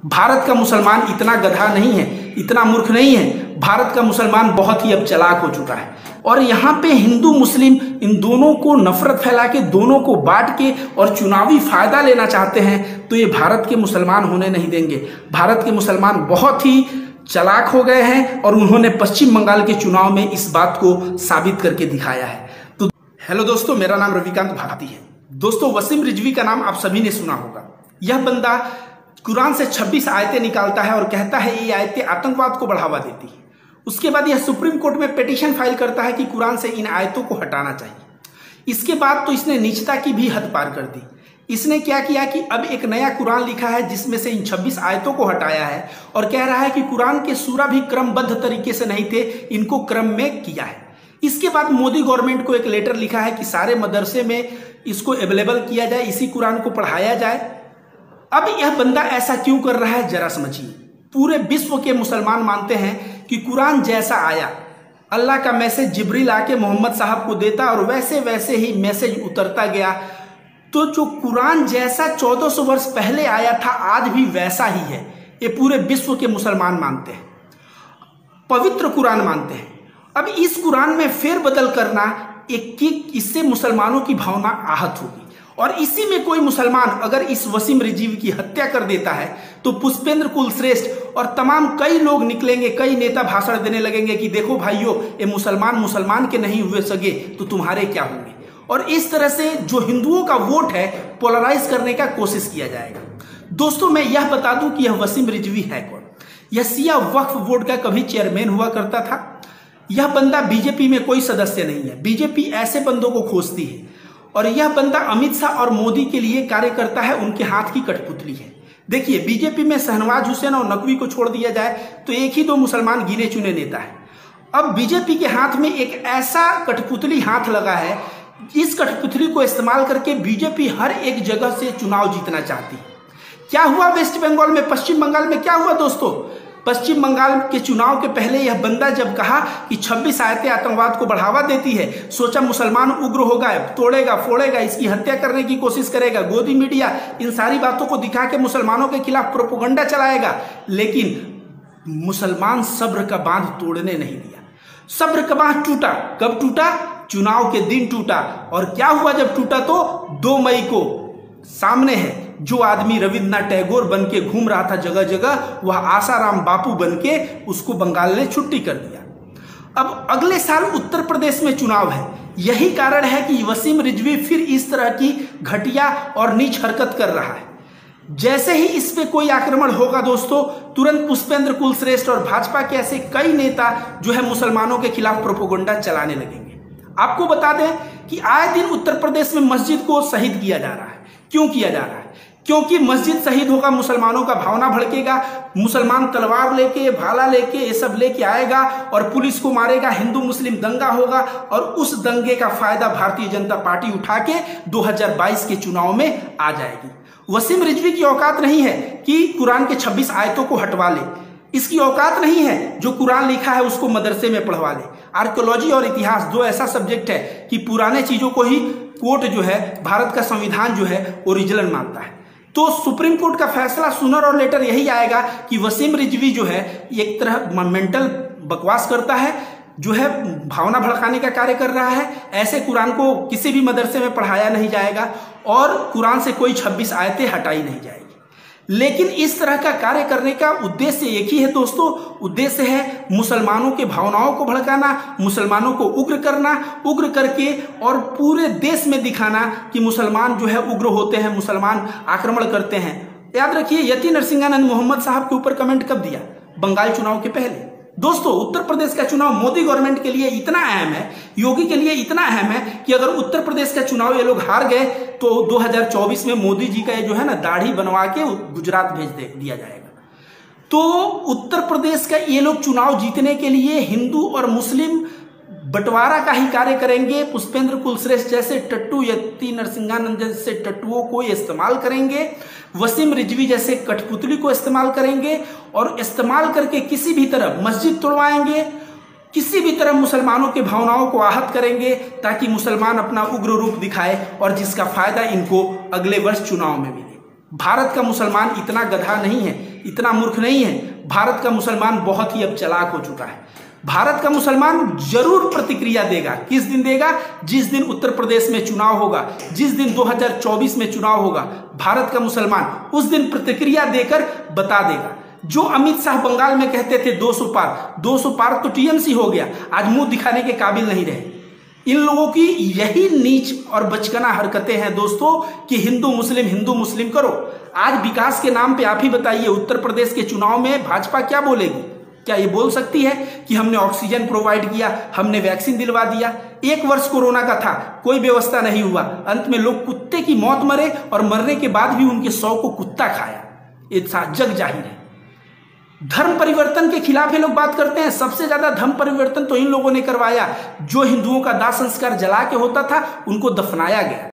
भारत का मुसलमान इतना गधा नहीं है, इतना मूर्ख नहीं है। भारत का मुसलमान बहुत ही अब चालाक हो चुका है और यहाँ पे हिंदू मुस्लिम इन दोनों को नफरत फैला के, दोनों को बांट के और चुनावी फायदा लेना चाहते हैं, तो ये भारत के मुसलमान होने नहीं देंगे। भारत के मुसलमान बहुत ही चालाक हो गए हैं और उन्होंने पश्चिम बंगाल के चुनाव में इस बात को साबित करके दिखाया है। तो हेलो दोस्तों, मेरा नाम रविकांत भारती है। दोस्तों, वसीम रिजवी का नाम आप सभी ने सुना होगा। यह बंदा कुरान से 26 आयतें निकालता है और कहता है ये आयतें आतंकवाद को बढ़ावा देती हैं। उसके बाद यह सुप्रीम कोर्ट में पिटीशन फाइल करता है कि कुरान से इन आयतों को हटाना चाहिए। इसके बाद तो इसने नीचता की भी हद पार कर दी। इसने क्या किया कि अब एक नया कुरान लिखा है जिसमें से इन 26 आयतों को हटाया है और कह रहा है कि कुरान के सूरा भी क्रमबद्ध तरीके से नहीं थे, इनको क्रम में किया है। इसके बाद मोदी गवर्नमेंट को एक लेटर लिखा है कि सारे मदरसे में इसको अवेलेबल किया जाए, इसी कुरान को पढ़ाया जाए। अब यह बंदा ऐसा क्यों कर रहा है जरा समझिए। पूरे विश्व के मुसलमान मानते हैं कि कुरान जैसा आया, अल्लाह का मैसेज जिब्रील आके मोहम्मद साहब को देता और वैसे वैसे ही मैसेज उतरता गया। तो जो कुरान जैसा 1400 वर्ष पहले आया था आज भी वैसा ही है, ये पूरे विश्व के मुसलमान मानते हैं, पवित्र कुरान मानते हैं। अब इस कुरान में फेरबदल करना इससे मुसलमानों की भावना आहत होगी और इसी में कोई मुसलमान अगर इस वसीम रिजवी की हत्या कर देता है तो पुष्पेंद्र कुलश्रेष्ठ और तमाम कई लोग निकलेंगे, कई नेता भाषण देने लगेंगे कि देखो भाइयों, ये मुसलमान के नहीं हुए सगे तो तुम्हारे क्या होंगे। और इस तरह से जो हिंदुओं का वोट है पोलराइज करने का कोशिश किया जाएगा। दोस्तों, मैं यह बता दूं कि यह वसीम रिजवी है कौन। यह सिया वक्फ बोर्ड का कभी चेयरमैन हुआ करता था। यह बंदा बीजेपी में कोई सदस्य नहीं है। बीजेपी ऐसे बंदों को खोजती है और यह बंदा अमित शाह और मोदी के लिए कार्य करता है, उनके हाथ की कठपुतली है। देखिए, बीजेपी में शहनवाज हुसैन और नकवी को छोड़ दिया जाए तो एक ही दो मुसलमान गिने चुने नेता है। अब बीजेपी के हाथ में एक ऐसा कठपुतली हाथ लगा है, इस कठपुतली को इस्तेमाल करके बीजेपी हर एक जगह से चुनाव जीतना चाहती है। क्या हुआ वेस्ट बंगाल में, पश्चिम बंगाल में क्या हुआ दोस्तों? पश्चिम बंगाल के चुनाव के पहले यह बंदा जब कहा कि 26 आयतें आतंकवाद को बढ़ावा देती है, सोचा मुसलमान उग्र होगा, तोड़ेगा फोड़ेगा, इसकी हत्या करने की कोशिश करेगा। गोदी मीडिया इन सारी बातों को दिखा के मुसलमानों के खिलाफ प्रोपेगेंडा चलाएगा, लेकिन मुसलमान सब्र का बांध तोड़ने नहीं दिया। सब्र का बांध टूटा। कब टूटा? चुनाव के दिन टूटा। और क्या हुआ जब टूटा? तो 2 मई को सामने है जो आदमी रविन्द्रनाथ टैगोर बन के घूम रहा था जगह जगह, वह आसाराम बापू बन के उसको बंगाल ने छुट्टी कर दिया। अब अगले साल उत्तर प्रदेश में चुनाव है। यही कारण है कि वसीम रिजवी फिर इस तरह की घटिया और नीच हरकत कर रहा है। जैसे ही इस पे कोई आक्रमण होगा दोस्तों, तुरंत पुष्पेंद्र कुलश्रेष्ठ और भाजपा के ऐसे कई नेता जो है मुसलमानों के खिलाफ प्रोपेगेंडा चलाने लगेंगे। आपको बता दें कि आए दिन उत्तर प्रदेश में मस्जिद को शहीद किया जा रहा है। क्यों किया जा रहा है? क्योंकि मस्जिद शहीद होगा, मुसलमानों का भावना भड़केगा, मुसलमान तलवार लेके, भाला लेके, ये सब लेके आएगा और पुलिस को मारेगा, हिंदू मुस्लिम दंगा होगा और उस दंगे का फायदा भारतीय जनता पार्टी उठा के 2022 के चुनाव में आ जाएगी। वसीम रिजवी की औकात नहीं है कि कुरान के 26 आयतों को हटवा ले। इसकी औकात नहीं है जो कुरान लिखा है उसको मदरसे में पढ़वा ले। आर्कियोलॉजी और इतिहास दो ऐसा सब्जेक्ट है कि पुराने चीजों को ही कोर्ट जो है, भारत का संविधान जो है ओरिजिनल मानता है। तो सुप्रीम कोर्ट का फैसला सुनर और लेटर यही आएगा कि वसीम रिजवी जो है एक तरह मेंटल बकवास करता है, जो है भावना भड़काने का कार्य कर रहा है। ऐसे कुरान को किसी भी मदरसे में पढ़ाया नहीं जाएगा और कुरान से कोई 26 आयतें हटाई नहीं जाएगी। लेकिन इस तरह का कार्य करने का उद्देश्य एक ही है दोस्तों, उद्देश्य है मुसलमानों के भावनाओं को भड़काना, मुसलमानों को उग्र करना, उग्र करके और पूरे देश में दिखाना कि मुसलमान जो है उग्र होते हैं, मुसलमान आक्रमण करते हैं। याद रखिए, यति नरसिंहानंद मोहम्मद साहब के ऊपर कमेंट कब दिया? बंगाल चुनाव के पहले। दोस्तों, उत्तर प्रदेश का चुनाव मोदी गवर्नमेंट के लिए इतना अहम है, योगी के लिए इतना अहम है कि अगर उत्तर प्रदेश का चुनाव ये लोग हार गए तो 2024 में मोदी जी का जो है ना दाढ़ी बनवा के गुजरात भेज दिया जाएगा। तो उत्तर प्रदेश का ये लोग चुनाव जीतने के लिए हिंदू और मुस्लिम बंटवारा का ही कार्य करेंगे। पुष्पेंद्र कुलश्रेष्ठ जैसे टट्टू, यति नरसिंहानंद जैसे टट्टुओं को इस्तेमाल करेंगे, वसीम रिजवी जैसे कठपुतली को इस्तेमाल करेंगे और इस्तेमाल करके किसी भी तरह मस्जिद तोड़वाएंगे, किसी भी तरह मुसलमानों के भावनाओं को आहत करेंगे ताकि मुसलमान अपना उग्र रूप दिखाए और जिसका फायदा इनको अगले वर्ष चुनाव में मिले। भारत का मुसलमान इतना गधा नहीं है, इतना मूर्ख नहीं है। भारत का मुसलमान बहुत ही अब चालाक हो चुका है। भारत का मुसलमान जरूर प्रतिक्रिया देगा। किस दिन देगा? जिस दिन उत्तर प्रदेश में चुनाव होगा, जिस दिन 2024 में चुनाव होगा, भारत का मुसलमान उस दिन प्रतिक्रिया देकर बता देगा। जो अमित शाह बंगाल में कहते थे 200 पार, 200 पार तो टीएमसी हो गया, आज मुंह दिखाने के काबिल नहीं रहे। इन लोगों की यही नीच और बचकाना हरकतें हैं दोस्तों कि हिंदू मुस्लिम करो। आज विकास के नाम पे आप ही बताइए, उत्तर प्रदेश के चुनाव में भाजपा क्या बोलेगी? क्या ये बोल सकती है कि हमने ऑक्सीजन प्रोवाइड किया, हमने वैक्सीन दिलवा दिया? 1 वर्ष कोरोना का था, कोई व्यवस्था नहीं हुआ, अंत में लोग कुत्ते की मौत मरे और मरने के बाद भी उनके 100 को कुत्ता खाया। ये जग जाहिर है। धर्म परिवर्तन के खिलाफ ये लोग बात करते हैं। सबसे ज्यादा धर्म परिवर्तन तो इन लोगों ने करवाया। जो हिंदुओं का दाह संस्कार जला के होता था, उनको दफनाया गया।